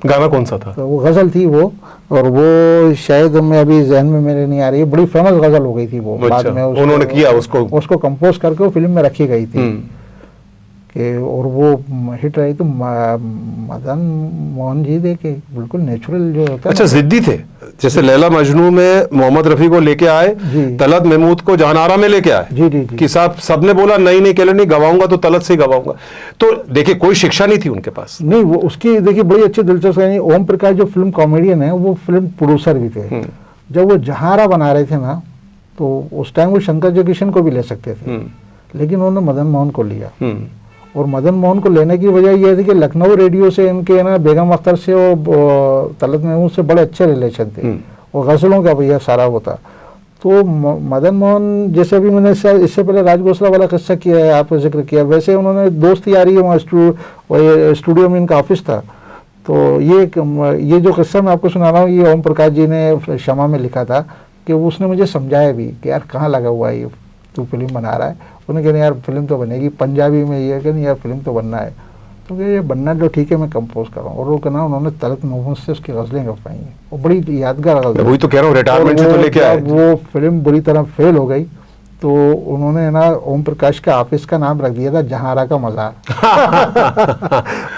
गाना कौन सा था? तो वो गज़ल थी वो, और वो शायद मैं अभी जहन में मेरे नहीं आ रही, बड़ी फेमस गज़ल हो गई थी वो। बाद में उन्होंने किया उसको कंपोज करके वो फिल्म में रखी गई थी कि, और वो हिट रही। तो मदन मोहन जी देखे बिल्कुल नेचुरल जो होता है। अच्छा, जिद्दी थे, जैसे लैला मजनू में मोहम्मद रफ़ी को लेके आए, तलत महमूद को जहानारा में लेके आए। जी कि साहब सबने बोला नहीं केले नहीं गवाऊंगा तो तलत से गवाऊंगा। तो देखिए कोई शिक्षा नहीं थी उनके पास। नहीं, वो उसकी देखिए बड़ी अच्छी दिलचस्प है। ओम प्रकाश जो फिल्म कॉमेडियन है, वो फिल्म प्रोड्यूसर भी थे। जब वो जहानारा बना रहे थे ना, तो उस टाइम वो शंकर जयकिशन को भी ले सकते थे, लेकिन उन्होंने मदन मोहन को लिया। और मदन मोहन को लेने की वजह यह थी कि लखनऊ रेडियो से इनके ना बेगम अख्तर से और तलत महमूद से बड़े अच्छे रिलेशन थे, और गज़लों का भैया सारा होता। तो मदन मोहन, जैसे भी मैंने इससे पहले राजगोसला वाला किस्सा किया है, आपने जिक्र किया, वैसे उन्होंने दोस्त यारी है, वहाँ स्टूडियो में इनका ऑफिस था। तो ये जो किस्सा मैं आपको सुना रहा हूँ, ये ओम प्रकाश जी ने क्षमा में लिखा था कि उसने मुझे समझाया भी कि यार कहाँ लगा हुआ है ये, तू फिल्म बना रहा है। उन्होंने कहा यार फिल्म तो बनेगी, पंजाबी में ये कि नहीं यार फिल्म तो बनना है। तो ये बनना तो ठीक है, मैं कंपोज कर रहा हूँ। और वो कहना उन्होंने तलत मोहम्मद से उसकी गज़लें गवाई हैं, वो बड़ी यादगार गज़लें। वही तो कह रहा हूँ, रिटायरमेंट से तो लेके आए। वो फिल्म बुरी तरह फेल हो गई तो उन्होंने ना ओम प्रकाश के ऑफिस का नाम रख दिया था जहारा का मज़ार।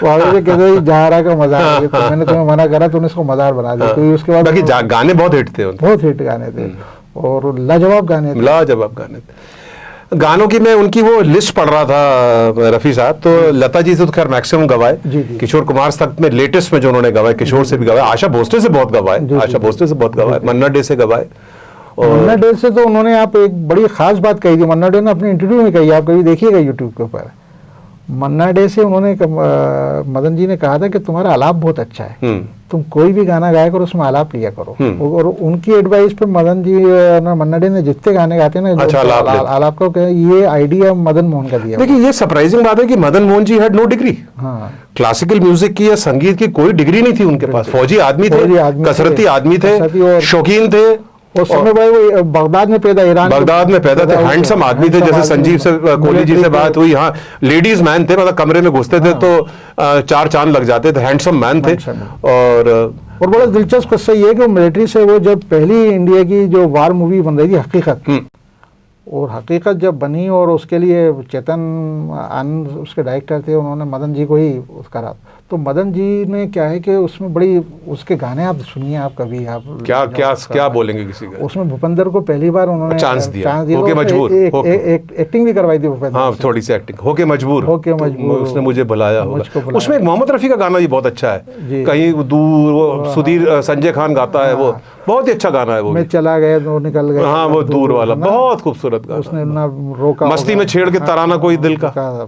वो आगे कहते थे जहारा का मज़ार, तो मैंने तुम्हें मना करा, तूने इसको मज़ार बना दिया। तो उसके बाद बाकी गाने बहुत हिट थे, बहुत हिट गाने थे और लाजवाब गाने थे। लाजवाब गाने थे। गानों की मैं उनकी वो लिस्ट पढ़ रहा था रफ़ी साहब, तो लता जी से तो खैर मैक्सिमम गवाए, किशोर कुमार तक में लेटेस्ट में जो उन्होंने गवाए, किशोर से भी गवाए, आशा भोसले से बहुत गवाए, आशा भोसले से बहुत गवाए, मन्ना डे से गवाए। मन्ना डे से तो उन्होंने आप एक बड़ी खास बात कही थी, मन्ना डे ने अपने इंटरव्यू में कही, आप कभी देखिएगा यूट्यूब के ऊपर। मन्ना डे से उन्होंने मदन जी ने कहा था कि तुम्हारा आलाप बहुत अच्छा है, तुम कोई भी गाना गाया करो उसमें आलाप लिया करो। और उनकी एडवाइस पे मदन जी मन्ना डे ने जितने गाने गाते हैं ना, अच्छा, आलाप को ये आइडिया मदन मोहन का दिया। देखिए ये सरप्राइजिंग बात है कि Madan Mohan ji had no degree. हाँ, क्लासिकल म्यूजिक की या संगीत की कोई डिग्री नहीं थी उनके पास। फौजी आदमी थे, कसरती आदमी थे, शौकीन थे। उस समय भाई वो बगदाद में पैदा, ईरान बगदाद में पैदा थे, हैंडसम आदमी थे। जैसे संजीव से कोहली जी से बात हुई, हाँ लेडीज मैन थे, मतलब कमरे में घुसते थे तो 4 चांद लग जाते थे, हैंडसम मैन थे। और बड़ा दिलचस्प किस्सा ये है कि मिलिट्री से वो जब पहली इंडिया की जो वार मूवी बन रही थी हकीकत, और हकीकत जब बनी और उसके लिए चेतन आनंद उसके डायरेक्टर थे, उन्होंने मदन जी को ही करा। तो मदन जी ने क्या है कि उसमें बड़ी उसके गाने आप सुनिए, आप कभी आप क्या बोलेंगे किसी का। उसमें भूपेंद्र को पहली बार उन्होंने चांस दिया, होके मजबूर, एक्टिंग भी करवाई थी भूपेंद्र। हाँ, थोड़ी सी एक्टिंग, होके मजबूर उसने मुझे बुलाया होगा। उसमें एक मोहम्मद रफी का गाना भी बहुत अच्छा है, कहीं दूर, वो सुधीर संजय खान गाता है, वो बहुत ही अच्छा गाना है। वो मैं चला गया तो निकल गया, हाँ वो दूर वाला बहुत खूबसूरत गाना। उसने ना रोका, मस्ती में छेड़ के तराना कोई दिल का,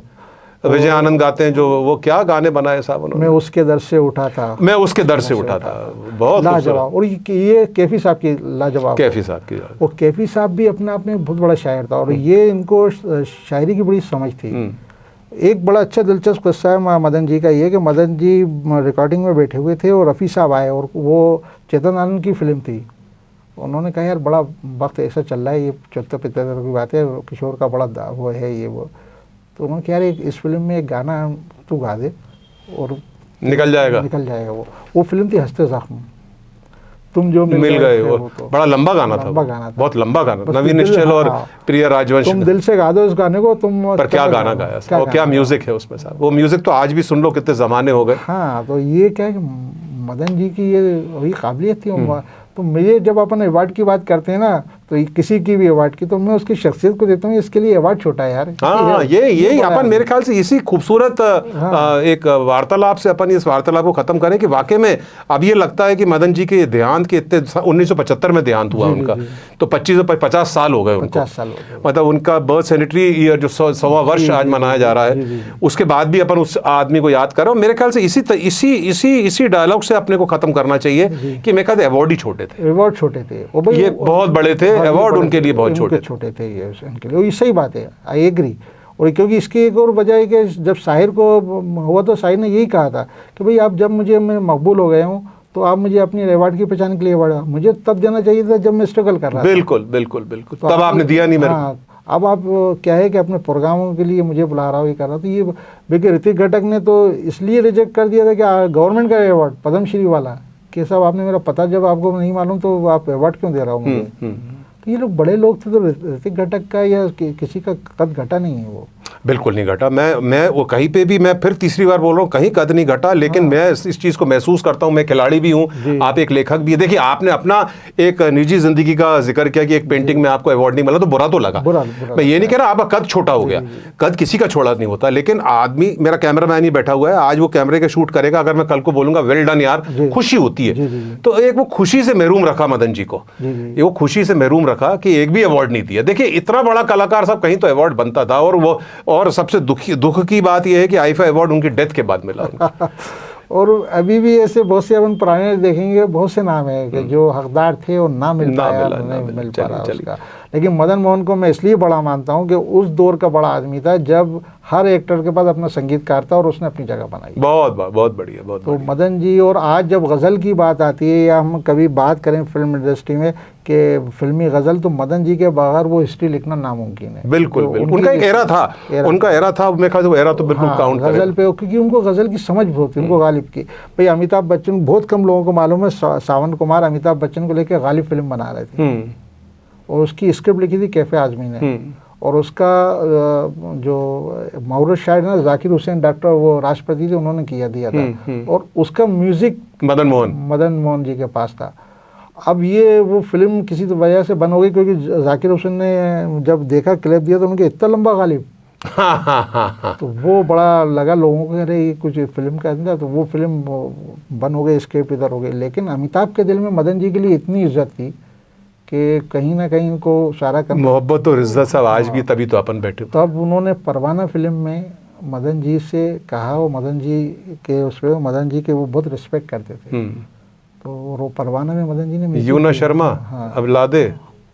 विजय आनंद गाते हैं जो, वो क्या गाने बनाए साहब उन्होंने। मैं उसके दर से उठा था, मैं उसके दर से उठा था, बहुत लाजवाब। और ये कैफी साहब की लाजवाब, कैफी साहब की। वो कैफी साहब भी अपने आप में बहुत बड़ा शायर था और ये इनको शायरी की बड़ी समझ थी। एक बड़ा अच्छा दिलचस्प किस्सा है मदन जी का, ये कि मदन जी रिकॉर्डिंग में बैठे हुए थे और रफ़ी साहब आए और वो चेतन आनंद की फिल्म थी। उन्होंने कहा यार बड़ा वक्त ऐसा चल रहा है, ये 74-75 की बात है, किशोर का बड़ा वो है ये वो। तो उन्होंने कहा यार इस फिल्म में एक गाना तू गा दे और निकल जाएगा वो फिल्म थी हंसते ज़ख्म, तुम जो मिल गए। वो तो बड़ा लंबा गाना था, बहुत लंबा गाना, नवीन निश्चल और प्रिया राजवंश। तुम दिल से गा दो इस गाने को तुम, पर क्या गाना गाया, क्या म्यूजिक है उसमें साहब। वो म्यूजिक तो आज भी सुन लो, कितने जमाने हो गए। हाँ, तो ये क्या है कि मदन जी की ये वही काबिलियत थी। तो मुझे जब अपन अवार्ड की बात करते हैं ना, तो किसी की भी अवार्ड की, तो मैं उसकी शख्सियत को देता हूँ, इसके लिए अवार्ड छोटा है यार। हाँ, ये अपन मेरे ख्याल से इसी खूबसूरत एक वार्तालाप से अपन इस वार्तालाप को खत्म करें कि वाकई में अब ये लगता है कि मदन जी के देहांत के इतने 1975 में देहांत हुआ उनका, तो 50 साल हो गए उनको, मतलब उनका बर्थ सेनेटरी ईयर जो 100वां वर्ष आज मनाया जा रहा है, उसके बाद भी अपन उस आदमी को याद कर रहे हैं। मेरे ख्याल से इसी डायलॉग से अपने को खत्म करना चाहिए कि मैं कहता अवार्ड ही छोटे थे, अवार्ड छोटे थे, ये बहुत बड़े थे, अवार्ड उनके लिए बहुत छोटे थे ये उनके लिए। ये सही बात है, आई एग्री। और क्योंकि इसकी एक और वजह है कि जब शाहिर को हुआ तो शाहिर ने यही कहा था कि भाई आप जब मैं मकबूल हो गया हूँ तो आप मुझे अपनी अवार्ड की पहचान के लिए अवार्ड, मुझे तब देना चाहिए था जब मैं स्ट्रगल कर रहा था। बिल्कुल तब आपने दिया नहीं मेरे। हाँ, अब आप क्या है कि अपने प्रोग्रामों के लिए मुझे बुला रहा हो, ये कर रहा। तो ये देखिए ऋतिक घटक ने तो इसलिए रिजेक्ट कर दिया था कि गवर्नमेंट का अवार्ड पद्मश्री वाला कि साहब आपने मेरा पता जब आपको नहीं मालूम तो आप अवार्ड क्यों दे रहा हो मुझे। तो ये लोग बड़े लोग थे, तो ऋतिक घटक का या किसी का कद घटा नहीं है, वो बिल्कुल नहीं घटा। मैं वो कहीं पे भी, मैं फिर तीसरी बार बोल रहा हूँ, कहीं कद नहीं घटा। लेकिन मैं इस चीज़ को महसूस करता हूँ, मैं खिलाड़ी भी हूँ, आप एक लेखक भी है। देखिए आपने अपना एक निजी जिंदगी का जिक्र किया कि एक पेंटिंग में आपको अवार्ड नहीं मिला, तो बुरा तो लगा। मैं ये नहीं कह रहा आपका कद छोटा हो गया, कद किसी का छोटा नहीं होता। लेकिन आदमी, मेरा कैमरामैन ही बैठा हुआ है, आज वो कैमरे का शूट करेगा, अगर मैं कल को बोलूंगा वेल डन यार, खुशी होती है। तो एक वो खुशी से महरूम रखा मदन जी को, ये वो खुशी से महरूम रखा कि एक भी अवार्ड नहीं दिया। देखिए इतना बड़ा कलाकार साहब, कहीं तो अवार्ड बनता था। और सबसे दुख की बात यह है कि आईफा अवार्ड उनकी डेथ के बाद मिला उनको। और अभी भी ऐसे बहुत से अपन पुराने देखेंगे, बहुत से नाम है कि जो हकदार थे और ना मिल पा रहा उसका। लेकिन मदन मोहन को मैं इसलिए बड़ा मानता हूँ कि उस दौर का बड़ा आदमी था जब हर एक्टर के पास अपना संगीतकार था और उसने अपनी जगह बनाई। बहुत बढ़िया, बहुत तो बढ़िया। मदन जी, और आज जब गज़ल की बात आती है या हम कभी बात करें फिल्म इंडस्ट्री में कि फिल्मी गज़ल, तो मदन जी के बगैर वो हिस्ट्री लिखना नामुमकिन है। बिल्कुल तो बिल्कुल, उनका एक एरा था, उनका एरा था, मैं कहता हूँ एरा तो बिल्कुल काउंट करें। गज़ल पे, क्योंकि उनको गज़ल की समझ बहुत थी, उनको गालिब की। भाई अमिताभ बच्चन, बहुत कम लोगों को मालूम है, सावन कुमार अमिताभ बच्चन को लेकर गालिब फिल्म बना रहे थे और उसकी स्क्रिप्ट लिखी थी कैफे आजमी ने, और उसका जो मौरस शायर ना जाकिर हुसैन डॉक्टर, वो राष्ट्रपति थे, उन्होंने दिया था, और उसका म्यूजिक मदन मोहन जी के पास था। अब ये वो फिल्म किसी तो वजह से बंद हो गई, क्योंकि जाकिर हुसैन ने जब देखा, क्लिप दिया, तो उनके इतना लंबा गालिब, तो वो बड़ा लगा लोगों को, अरे ये कुछ फिल्म का अंदर, तो वो फिल्म बंद हो गई, स्क्रिप्ट इधर हो गई। लेकिन अमिताभ के दिल में मदन जी के लिए इतनी इज्जत थी कि कहीं ना कहीं उनको सारा करना, मोहब्बत और इज्जत सब आज भी, तभी तो अपन बैठे। तब उन्होंने परवाना फिल्म में मदन जी से कहा, वो मदन जी के उस पर, मदन जी के वो बहुत रिस्पेक्ट करते थे, तो वो परवाना में मदन जी ने यूना शर्मा, अब ला दे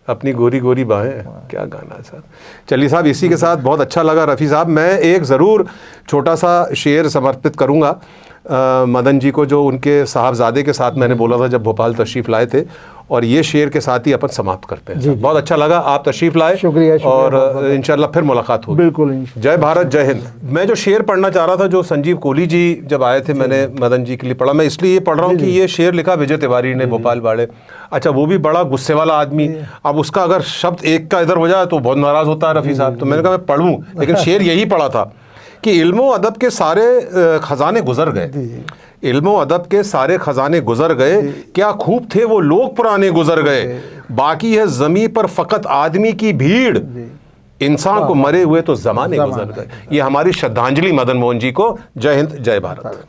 अपनी गोरी गोरी बाहें, क्या गाना है साहब। चलिए साहब, इसी के साथ बहुत अच्छा लगा रफ़ी साहब। मैं एक ज़रूर छोटा सा शेर समर्पित करूँगा मदन जी को, जो उनके साहबजादे के साथ मैंने बोला था जब भोपाल तशरीफ़ लाए थे, और ये शेर के साथ ही अपन समाप्त करते हैं। बहुत अच्छा लगा आप तशरीफ़ लाए, शुक्रिया, और इंशाल्लाह फिर मुलाकात होगी। बिल्कुल। जय भारत, जय हिंद। मैं जो शेर पढ़ना चाह रहा था, जो संजीव कोहली जी जब आए थे, मैंने मदन जी के लिए पढ़ा। मैं इसलिए ये पढ़ रहा हूँ कि ये शेर लिखा विजय तिवारी ने, भोपाल वाले। अच्छा, वो भी बड़ा गुस्से वाला आदमी, अब उसका अगर शब्द एक का इधर हो जाए तो बहुत नाराज़ होता है रफ़ी साहब। तो मैंने कहा मैं पढ़ूँ, लेकिन शेर यही पढ़ा था कि इल्मो अदब के सारे खजाने गुजर गए, इल्मो अदब के सारे खजाने गुजर गए, क्या खूब थे वो लोग पुराने गुजर गए, बाकी है ज़मीं पर फ़कत आदमी की भीड़, इंसान को मरे हुए तो ज़माने गुजर गए। ये हमारी श्रद्धांजलि मदन मोहन जी को। जय हिंद, जय भारत।